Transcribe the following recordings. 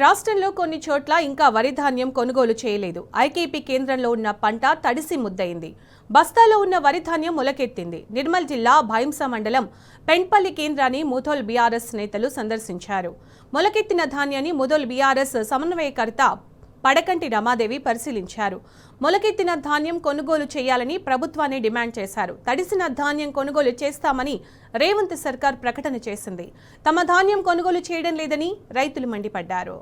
రాష్ట్రంలో కొన్ని చోట్ల ఇంకా వరి ధాన్యం కొనుగోలు చేయలేదు. ఐకేపీ కేంద్రంలో ఉన్న పంట తడిసి ముద్దయింది. బస్తాలో ఉన్న వరి ధాన్యం మొలకెత్తింది. నిర్మల్ జిల్లా భైంస మండలం పెండ్పల్లి కేంద్రాన్ని ముధోల్ బీఆర్ఎస్ నేతలు సందర్శించారు. మొలకెత్తిన ధాన్యాన్ని ముధోల్ బీఆర్ఎస్ సమన్వయకర్త పడకంటి రమాదేవి పరిశీలించారు. మొలకెత్తిన ధాన్యం కొనుగోలు చేయాలని ప్రభుత్వాన్ని డిమాండ్ చేశారు. తడిసిన ధాన్యం కొనుగోలు చేస్తామని రేవంత్ సర్కార్ ప్రకటన చేసింది. తమ ధాన్యం కొనుగోలు చేయడం లేదని రైతులు మండిపడ్డారు.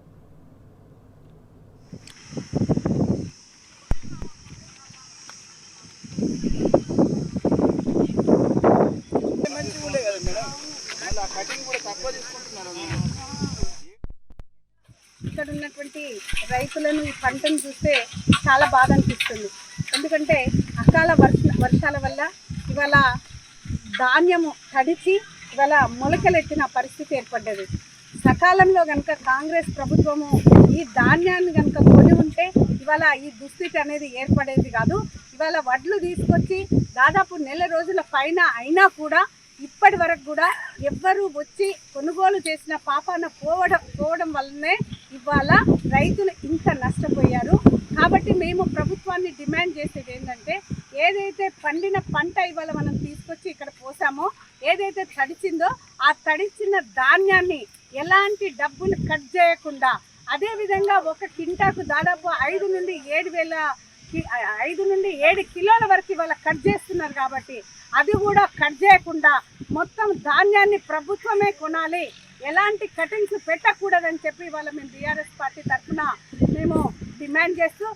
ఇక్కడ ఉన్నటువంటి రైతులను ఈ పంటను చూస్తే చాలా బాధ అనిపిస్తుంది. ఎందుకంటే అకాల వర్షాల వల్ల ఇవాళ ధాన్యము తడిచి ఇవాళ మొలకలెత్తిన పరిస్థితి ఏర్పడ్డది. సకాలంలో కనుక కాంగ్రెస్ ప్రభుత్వము ఈ ధాన్యాన్ని కనుక కొని ఉంటే ఇవాళ ఈ దుస్థితి అనేది ఏర్పడేది కాదు. ఇవాళ వడ్లు తీసుకొచ్చి దాదాపు నెల రోజుల పైన అయినా కూడా ఇప్పటి వరకు కూడా ఎవ్వరూ వచ్చి కొనుగోలు చేసిన పాపాన పోవడం వల్లనే ఇవాళ రైతులు ఇంత నష్టపోయారు. కాబట్టి మేము ప్రభుత్వాన్ని డిమాండ్ చేసేది ఏంటంటే, ఏదైతే పండిన పంట ఇవాళ మనం తీసుకొచ్చి ఇక్కడ పోసామో, ఏదైతే తడిచిందో ఆ తడిచిన ధాన్యాన్ని ఎలాంటి డబ్బులు కట్ చేయకుండా, అదేవిధంగా ఒక కింటాకు దాదాపు 5 నుండి 7 కిలోల వరకు ఇవాళ కట్ చేస్తున్నారు. కాబట్టి అది కూడా కట్ చేయకుండా మొత్తం ధాన్యాన్ని ప్రభుత్వమే కొనాలి, ఎలాంటి కటింగ్స్ పెట్టకూడదని చెప్పి ఇవాళ మేము బీఆర్ఎస్ పార్టీ తరఫున మేము డిమాండ్ చేస్తూ